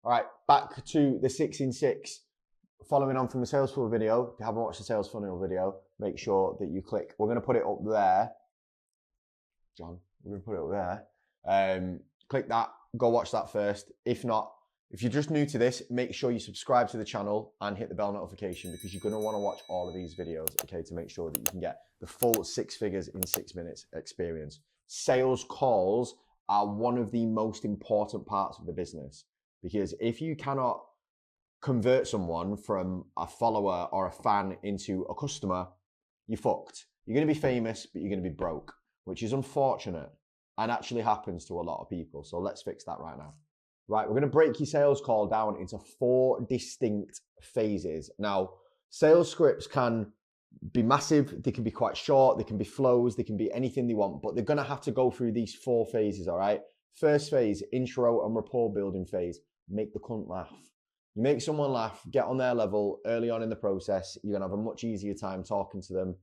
All right, back to the 6 in 6. Following on from the sales funnel video, if you haven't watched the sales funnel video, make sure that you click. We're going to put it up there. John, we're going to put it up there. Click that, go watch that first. If not, if you're just new to this, make sure you subscribe to the channel and hit the bell notification, because you're going to want to watch all of these videos, okay, to make sure that you can get the full 6 figures in 6 minutes experience. Sales calls are one of the most important parts of the business, because if you cannot convert someone from a follower or a fan into a customer, you're fucked. You're going to be famous, but you're going to be broke, which is unfortunate and actually happens to a lot of people. So let's fix that right now. Right, we're going to break your sales call down into 4 distinct phases. Now, sales scripts can be massive, they can be quite short, they can be flows, they can be anything they want, but they're going to have to go through these 4 phases, all right? First phase, intro and rapport building phase. Make the cunt laugh. You make someone laugh, get on their level early on in the process, you're going to have a much easier time talking to them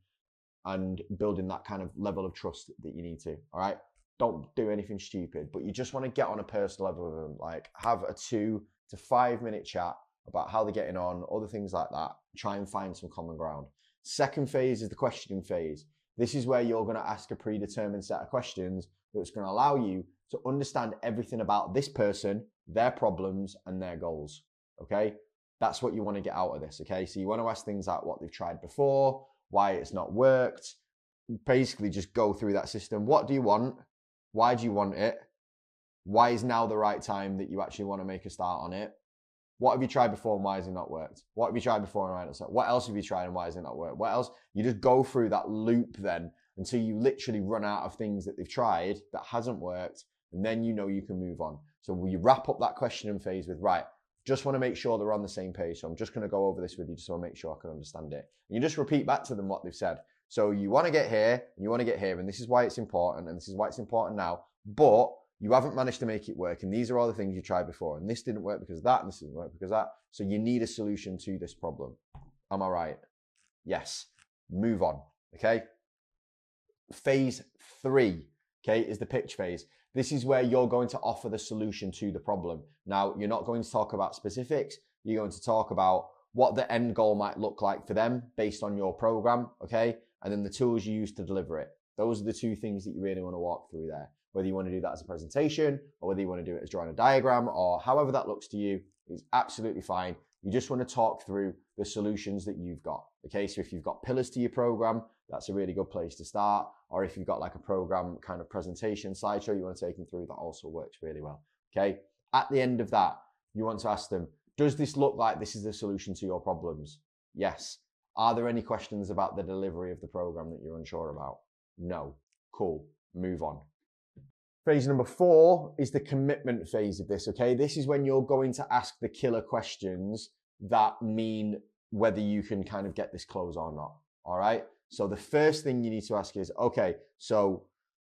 and building that kind of level of trust that you need to, all right? Don't do anything stupid, but you just want to get on a personal level with them, like have a 2 to 5 minute chat about how they're getting on, other things like that. Try and find some common ground. Second phase is the questioning phase. This is where you're going to ask a predetermined set of questions that's going to allow you to understand everything about this person, their problems, and their goals, okay? That's what you want to get out of this, okay? So you want to ask things like what they've tried before, why it's not worked. Basically just go through that system. What do you want? Why do you want it? Why is now the right time that you actually want to make a start on it? What have you tried before and why has it not worked? What have you tried before and why has it not worked? What else have you tried and why has it not worked? What else? You just go through that loop then until you literally run out of things that they've tried that hasn't worked, and then you know you can move on. So we wrap up that questioning phase with, right, just want to make sure they're on the same page. So I'm just going to go over this with you just so I make sure I can understand it. And you just repeat back to them what they've said. So you want to get here and you want to get here, and this is why it's important, and this is why it's important now, but you haven't managed to make it work, and these are all the things you tried before, and this didn't work because of that, and this didn't work because of that. So you need a solution to this problem. Am I right? Yes. Move on, okay? Phase 3, okay, is the pitch phase. This is where you're going to offer the solution to the problem. Now, you're not going to talk about specifics. You're going to talk about what the end goal might look like for them based on your program, okay? And then the tools you use to deliver it. Those are the 2 things that you really want to walk through there. Whether you want to do that as a presentation or whether you want to do it as drawing a diagram or however that looks to you is absolutely fine. You just want to talk through the solutions that you've got. Okay, so if you've got pillars to your program, that's a really good place to start. Or if you've got like a program kind of presentation slideshow you want to take them through, that also works really well. Okay, at the end of that, you want to ask them, does this look like this is the solution to your problems? Yes. Are there any questions about the delivery of the program that you're unsure about? No. Cool. Move on. Phase number 4 is the commitment phase of this, okay? This is when you're going to ask the killer questions that mean whether you can kind of get this close or not, all right? So the first thing you need to ask is, okay, so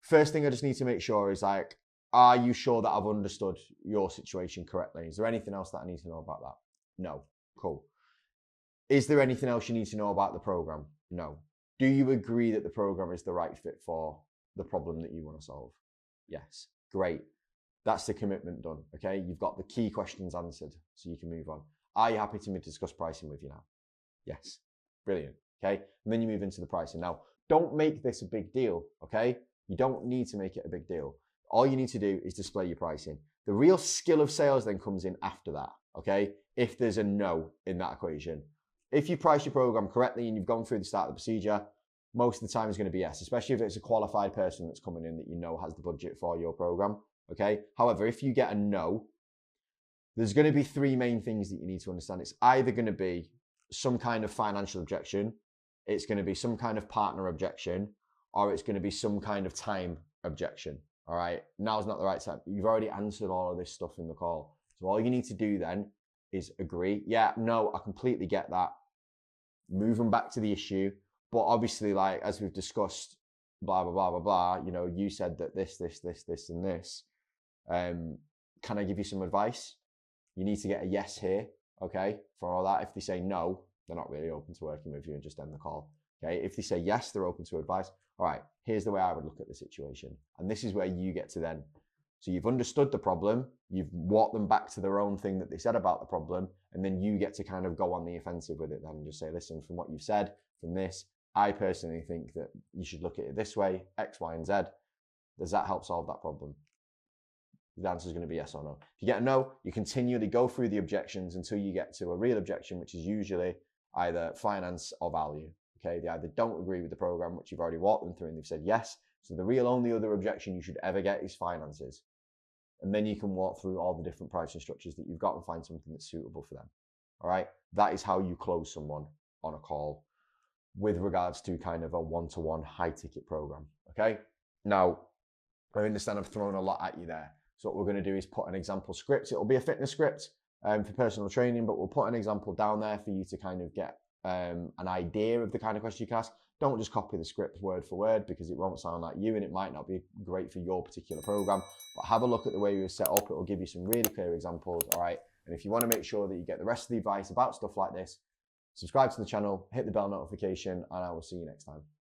first thing I just need to make sure is like, are you sure that I've understood your situation correctly? Is there anything else that I need to know about that? No. Cool. Is there anything else you need to know about the program? No. Do you agree that the program is the right fit for the problem that you want to solve? Yes. Great. That's the commitment done, okay? You've got the key questions answered, so you can move on. Are you happy to discuss pricing with you now? Yes. Brilliant, okay? And then you move into the pricing. Now, don't make this a big deal, okay? You don't need to make it a big deal. All you need to do is display your pricing. The real skill of sales then comes in after that, okay? If there's a no in that equation. If you price your program correctly and you've gone through the start of the procedure, most of the time is going to be yes, especially if it's a qualified person that's coming in that you know has the budget for your program, okay? However, if you get a no, there's going to be 3 main things that you need to understand. It's either going to be some kind of financial objection, it's going to be some kind of partner objection, or it's going to be some kind of time objection, all right? Now's not the right time. You've already answered all of this stuff in the call. So all you need to do then is agree. Yeah, no, I completely get that. Move them back to the issue. But obviously, like, as we've discussed, blah, blah, blah, blah, blah, you know, you said that this, and this. Can I give you some advice? You need to get a yes here, okay, for all that. If they say no, they're not really open to working with you and just end the call, okay? If they say yes, they're open to advice. All right, here's the way I would look at the situation. And this is where you get to then So you've understood the problem, you've walked them back to their own thing that they said about the problem, and then you get to kind of go on the offensive with it then and just say, listen, from what you've said, from this, I personally think that you should look at it this way, X, Y, and Z. Does that help solve that problem? The answer is going to be yes or no. If you get a no, you continually go through the objections until you get to a real objection, which is usually either finance or value. Okay, they either don't agree with the program, which you've already walked them through, and they've said yes. So the real only other objection you should ever get is finances. And then you can walk through all the different pricing structures that you've got and find something that's suitable for them. All right, that is how you close someone on a call with regards to kind of a one-to-one high ticket program. Okay, now I understand I've thrown a lot at you there. So what we're going to do is put an example script. It'll be a fitness script for personal training, but we'll put an example down there for you to kind of get an idea of the kind of question you can ask. Don't just copy the script word for word because it won't sound like you and it might not be great for your particular program. But have a look at the way we were set up. It will give you some really clear examples. All right. And if you want to make sure that you get the rest of the advice about stuff like this, subscribe to the channel, hit the bell notification, and I will see you next time.